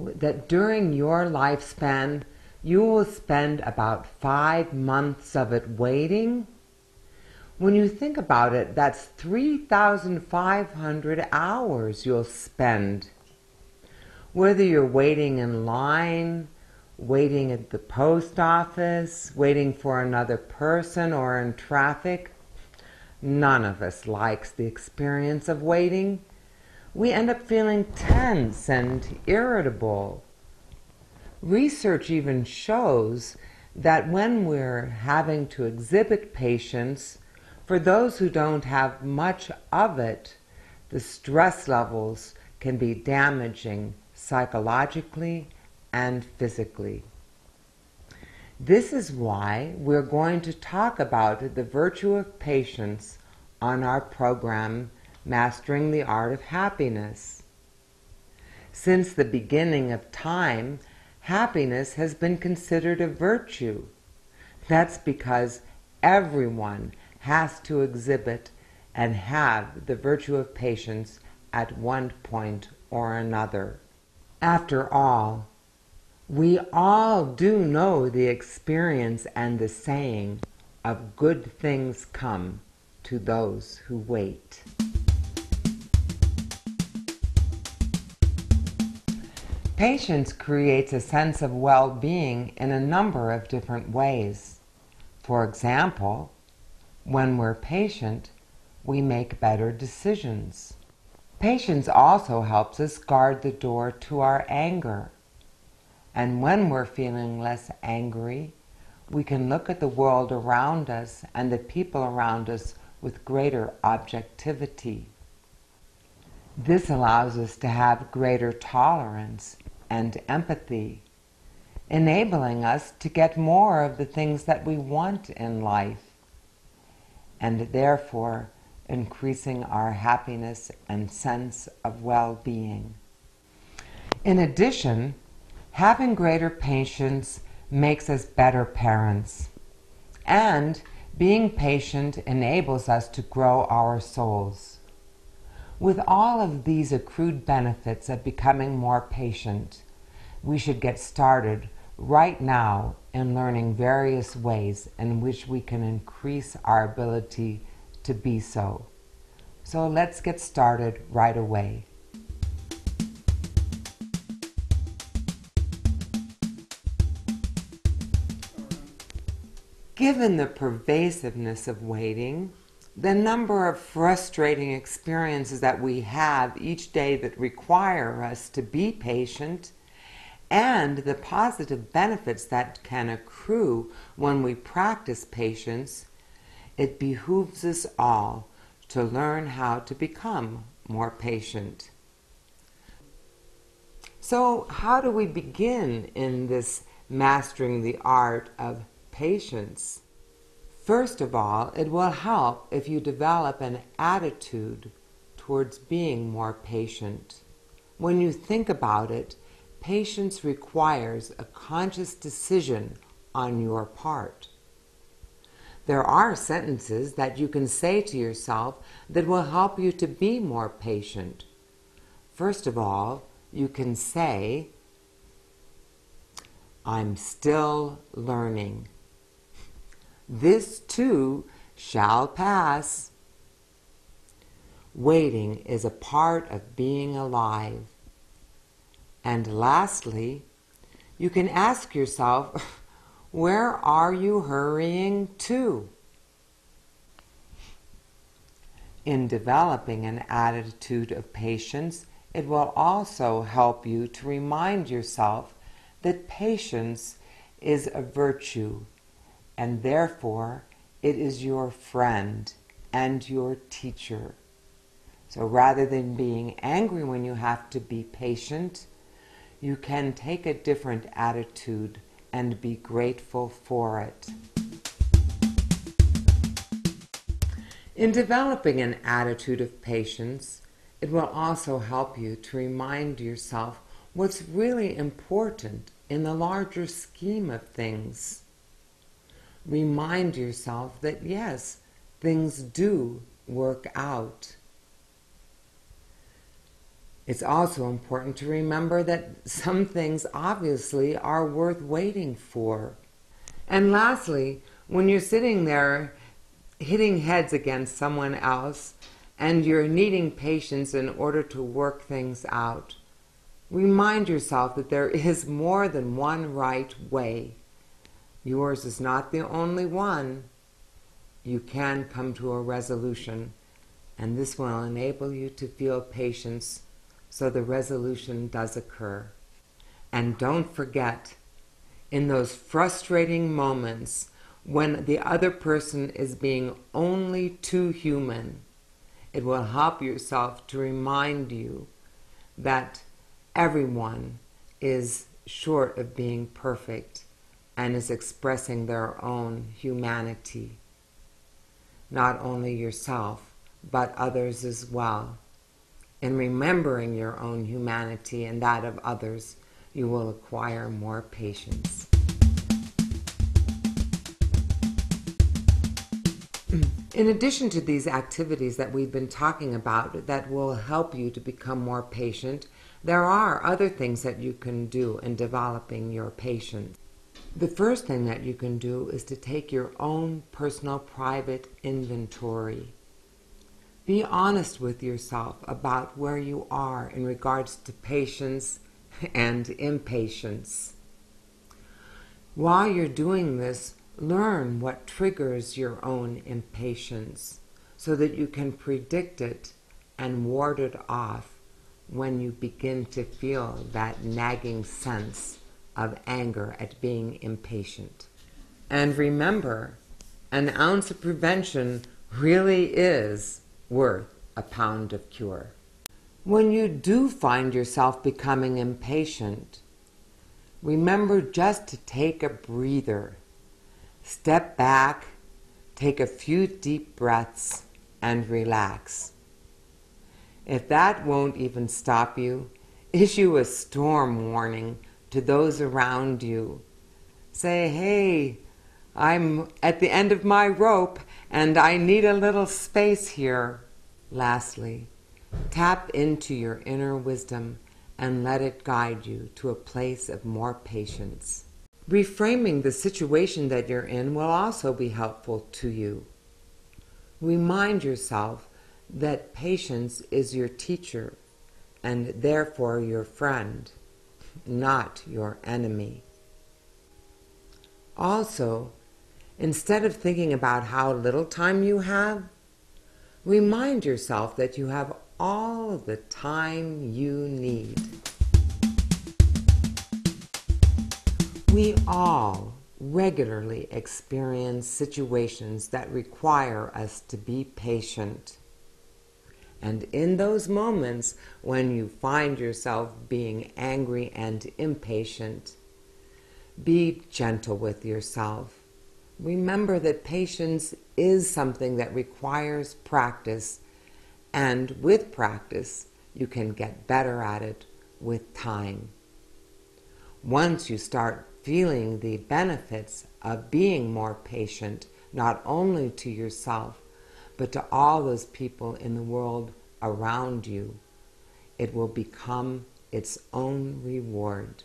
know that during your lifespan, you will spend about 5 months of it waiting? When you think about it, that's 3,500 hours you'll spend. Whether you're waiting in line, waiting at the post office, waiting for another person, or in traffic, none of us likes the experience of waiting. We end up feeling tense and irritable. Research even shows that when we're having to exhibit patience, for those who don't have much of it, the stress levels can be damaging psychologically and physically. This is why we're going to talk about the virtue of patience on our program, Mastering the Art of Happiness. Since the beginning of time, happiness has been considered a virtue. That's because everyone has to exhibit and have the virtue of patience at one point or another. After all, we all do know the experience and the saying of good things come to those who wait. Patience creates a sense of well-being in a number of different ways. For example, when we're patient, we make better decisions. Patience also helps us guard the door to our anger. And when we're feeling less angry, we can look at the world around us and the people around us with greater objectivity. This allows us to have greater tolerance and empathy, enabling us to get more of the things that we want in life, and therefore increasing our happiness and sense of well-being. In addition, having greater patience makes us better parents, and being patient enables us to grow our souls. With all of these accrued benefits of becoming more patient, we should get started right now in learning various ways in which we can increase our ability to be so. So let's get started right away. Given the pervasiveness of waiting, the number of frustrating experiences that we have each day that require us to be patient, and the positive benefits that can accrue when we practice patience, it behooves us all to learn how to become more patient. So, how do we begin in this mastering the art of patience? First of all, it will help if you develop an attitude towards being more patient. When you think about it, patience requires a conscious decision on your part. There are sentences that you can say to yourself that will help you to be more patient. First of all, you can say, "I'm still learning. This too shall pass. Waiting is a part of being alive." And lastly, you can ask yourself, where are you hurrying to? In developing an attitude of patience, it will also help you to remind yourself that patience is a virtue, and therefore it is your friend and your teacher. So rather than being angry when you have to be patient, you can take a different attitude and be grateful for it. In developing an attitude of patience, it will also help you to remind yourself what's really important in the larger scheme of things. Remind yourself that yes, things do work out. It's also important to remember that some things obviously are worth waiting for. And lastly, when you're sitting there hitting heads against someone else and you're needing patience in order to work things out, remind yourself that there is more than one right way. Yours is not the only one. You can come to a resolution, and this will enable you to feel patience so the resolution does occur. And don't forget, in those frustrating moments when the other person is being only too human, it will help yourself to remind you that everyone is short of being perfect and is expressing their own humanity. Not only yourself, but others as well. In remembering your own humanity and that of others, you will acquire more patience. In addition to these activities that we've been talking about that will help you to become more patient, there are other things that you can do in developing your patience. The first thing that you can do is to take your own personal private inventory. Be honest with yourself about where you are in regards to patience and impatience. While you're doing this, learn what triggers your own impatience so that you can predict it and ward it off when you begin to feel that nagging sense of anger at being impatient. And remember, an ounce of prevention really is worth a pound of cure. When you do find yourself becoming impatient, remember just to take a breather. Step back, take a few deep breaths, and relax. If that won't even stop you, issue a storm warning to those around you. Say, hey, I'm at the end of my rope and I need a little space here. Lastly, tap into your inner wisdom and let it guide you to a place of more patience. Reframing the situation that you're in will also be helpful to you. Remind yourself that patience is your teacher and therefore your friend, not your enemy. Also, instead of thinking about how little time you have, remind yourself that you have all the time you need. We all regularly experience situations that require us to be patient. And in those moments when you find yourself being angry and impatient, be gentle with yourself. Remember that patience is something that requires practice, and with practice, you can get better at it with time. Once you start feeling the benefits of being more patient, not only to yourself, but to all those people in the world around you, it will become its own reward.